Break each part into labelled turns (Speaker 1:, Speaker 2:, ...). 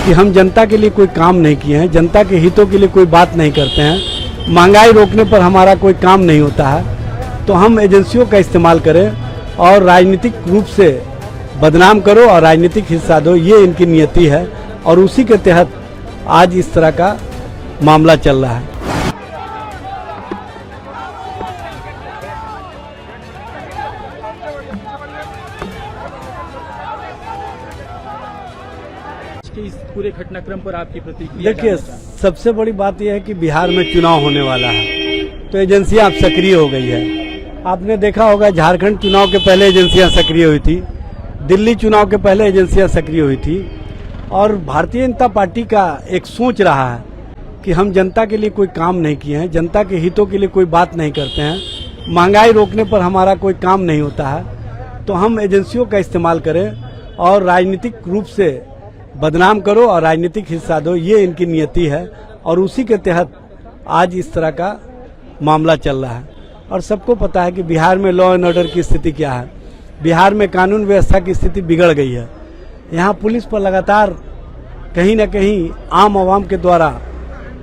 Speaker 1: कि हम जनता के लिए कोई काम नहीं किए हैं, जनता के हितों के लिए कोई बात नहीं करते हैं, महंगाई रोकने पर हमारा कोई काम नहीं होता है, तो हम एजेंसियों का इस्तेमाल करें और राजनीतिक रूप से बदनाम करो और राजनीतिक हिस्सा दो, ये इनकी नियति है। और उसी के तहत आज इस तरह का मामला चल रहा है।
Speaker 2: इस पूरे घटनाक्रम पर आपकी प्रतिक्रिया?
Speaker 1: देखिए, सबसे बड़ी बात यह है कि बिहार में चुनाव होने वाला है, तो एजेंसियां अब सक्रिय हो गई है। आपने देखा होगा झारखंड चुनाव के पहले एजेंसियां सक्रिय हुई थी, दिल्ली चुनाव के पहले एजेंसियां सक्रिय हुई थी, और भारतीय जनता पार्टी का एक सोच रहा है कि हम जनता के लिए कोई काम नहीं किए हैं, जनता के हितों के लिए कोई बात नहीं करते हैं, महंगाई रोकने पर हमारा कोई काम नहीं होता है, तो हम एजेंसियों का इस्तेमाल करें और राजनीतिक रूप से बदनाम करो और राजनीतिक हिस्सा दो, ये इनकी नियति है। और उसी के तहत आज इस तरह का मामला चल रहा है। और सबको पता है कि बिहार में लॉ एंड ऑर्डर की स्थिति क्या है, बिहार में कानून व्यवस्था की स्थिति बिगड़ गई है। यहाँ पुलिस पर लगातार कहीं न कहीं आम आवाम के द्वारा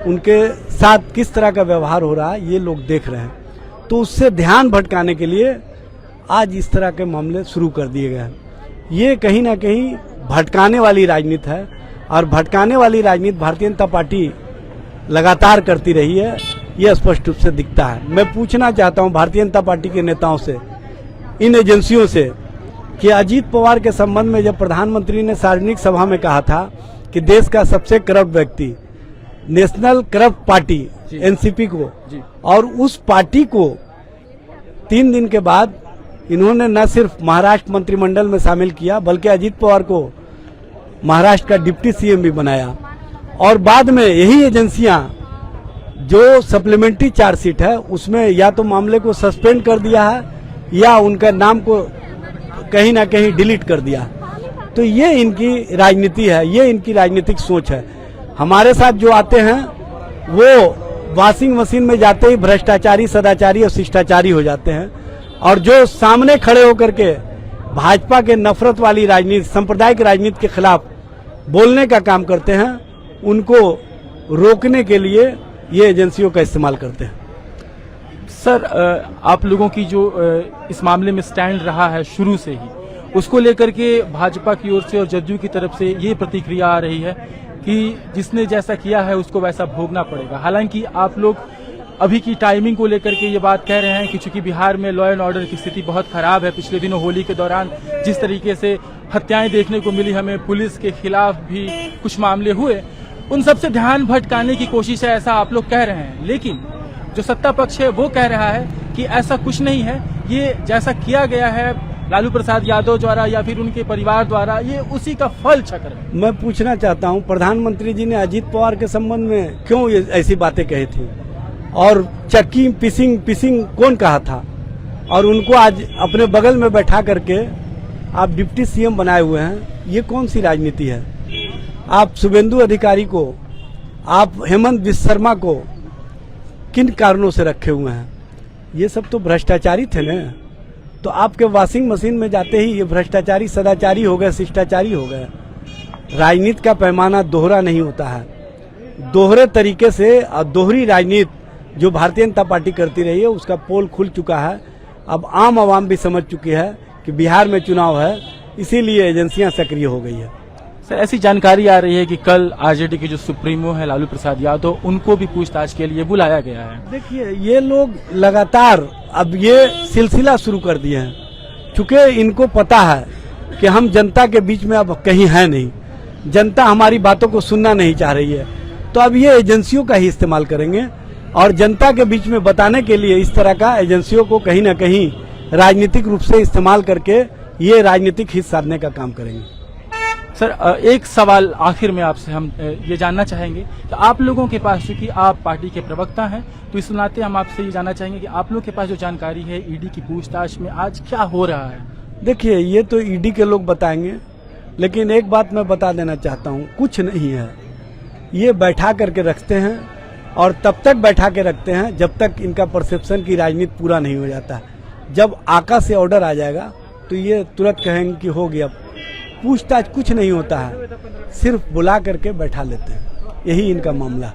Speaker 1: उनके साथ किस तरह का व्यवहार हो रहा है, ये लोग देख रहे हैं। तो उससे ध्यान भटकाने के लिए आज इस तरह के मामले शुरू कर दिए गए हैं। ये कहीं ना कहीं भटकाने वाली राजनीति है, और भटकाने वाली राजनीति भारतीय जनता पार्टी लगातार करती रही है, ये स्पष्ट रूप से दिखता है। मैं पूछना चाहता हूं भारतीय जनता पार्टी के नेताओं से, इन एजेंसियों से, कि अजीत पवार के संबंध में जब प्रधानमंत्री ने सार्वजनिक सभा में कहा था कि देश का सबसे करप्ट व्यक्ति नेशनल करप्ट पार्टी एनसीपी को, और उस पार्टी को 3 दिन के बाद इन्होंने न सिर्फ महाराष्ट्र मंत्रिमंडल में शामिल किया, बल्कि अजीत पवार को महाराष्ट्र का डिप्टी सीएम भी बनाया। और बाद में यही एजेंसियां जो सप्लीमेंट्री चार्जशीट है उसमें या तो मामले को सस्पेंड कर दिया है या उनका नाम को कहीं ना कहीं डिलीट कर दिया। तो ये इनकी राजनीति है, ये इनकी राजनीतिक सोच है। हमारे साथ जो आते हैं वो वॉशिंग मशीन में जाते ही भ्रष्टाचारी, सदाचारी और शिष्टाचारी हो जाते हैं, और जो सामने खड़े होकर के भाजपा के नफरत वाली राजनीति, सांप्रदायिक राजनीति के खिलाफ बोलने का काम करते हैं, उनको रोकने के लिए ये एजेंसियों का इस्तेमाल करते हैं।
Speaker 2: सर, आप लोगों की जो इस मामले में स्टैंड रहा है शुरू से ही, उसको लेकर के भाजपा की ओर से और जदयू की तरफ से ये प्रतिक्रिया आ रही है कि जिसने जैसा किया है उसको वैसा भोगना पड़ेगा। हालांकि आप लोग अभी की टाइमिंग को लेकर के ये बात कह रहे हैं कि चूंकि बिहार में लॉ एंड ऑर्डर की स्थिति बहुत खराब है, पिछले दिनों होली के दौरान जिस तरीके से हत्याएं देखने को मिली हमें, पुलिस के खिलाफ भी कुछ मामले हुए, उन सब से ध्यान भटकाने की कोशिश है, ऐसा आप लोग कह रहे हैं। लेकिन जो सत्ता पक्ष है वो कह रहा है कि ऐसा कुछ नहीं है, ये जैसा किया गया है लालू प्रसाद यादव द्वारा या फिर उनके परिवार द्वारा, ये उसी का फल चक्र है।
Speaker 1: मैं पूछना चाहता हूं, प्रधानमंत्री जी ने अजीत पवार के संबंध में क्यों ये ऐसी बातें कही थी, और चक्की पिसिंग कौन कहा था, और उनको आज अपने बगल में बैठा करके आप डिप्टी सीएम बनाए हुए हैं, ये कौन सी राजनीति है? आप शुभेंदु अधिकारी को, आप हेमंत बिश्व शर्मा को किन कारणों से रखे हुए हैं? ये सब तो भ्रष्टाचारी थे ना। तो आपके वॉशिंग मशीन में जाते ही ये भ्रष्टाचारी, सदाचारी हो गए, शिष्टाचारी हो गए। राजनीति का पैमाना दोहरा नहीं होता है। दोहरे तरीके से और दोहरी राजनीति जो भारतीय जनता पार्टी करती रही है उसका पोल खुल चुका है। अब आम आवाम भी समझ चुकी है कि बिहार में चुनाव है, इसीलिए एजेंसियां सक्रिय हो गई है।
Speaker 2: सर, ऐसी जानकारी आ रही है कि कल आरजेडी के जो सुप्रीमो है लालू प्रसाद यादव, उनको भी पूछताछ के लिए बुलाया गया है।
Speaker 1: देखिए, ये लोग लगातार अब ये सिलसिला शुरू कर दिए हैं, चूंकि इनको पता है कि हम जनता के बीच में अब कहीं है नहीं, जनता हमारी बातों को सुनना नहीं चाह रही है, तो अब ये एजेंसियों का ही इस्तेमाल करेंगे और जनता के बीच में बताने के लिए इस तरह का एजेंसियों को कहीं न कहीं राजनीतिक रूप से इस्तेमाल करके ये राजनीतिक हित साधने का काम करेंगे।
Speaker 2: सर, एक सवाल आखिर में आपसे हम ये जानना चाहेंगे कि आप लोगों के पास, चूंकि आप पार्टी के प्रवक्ता हैं, तो इस नाते हम आपसे ये जानना चाहेंगे कि आप लोगों के पास जो जानकारी है ईडी की पूछताछ में आज क्या हो रहा है?
Speaker 1: देखिए, ये तो ईडी के लोग बताएंगे, लेकिन एक बात मैं बता देना चाहता हूँ, कुछ नहीं है। ये बैठा करके रखते हैं और तब तक बैठा के रखते हैं जब तक इनका परसेप्शन की राजनीति पूरा नहीं हो जाता। जब आका से ऑर्डर आ जाएगा तो ये तुरंत कहेंगे कि हो गया, पूछताछ कुछ नहीं होता है, सिर्फ बुला करके बैठा लेते हैं, यही इनका मामला।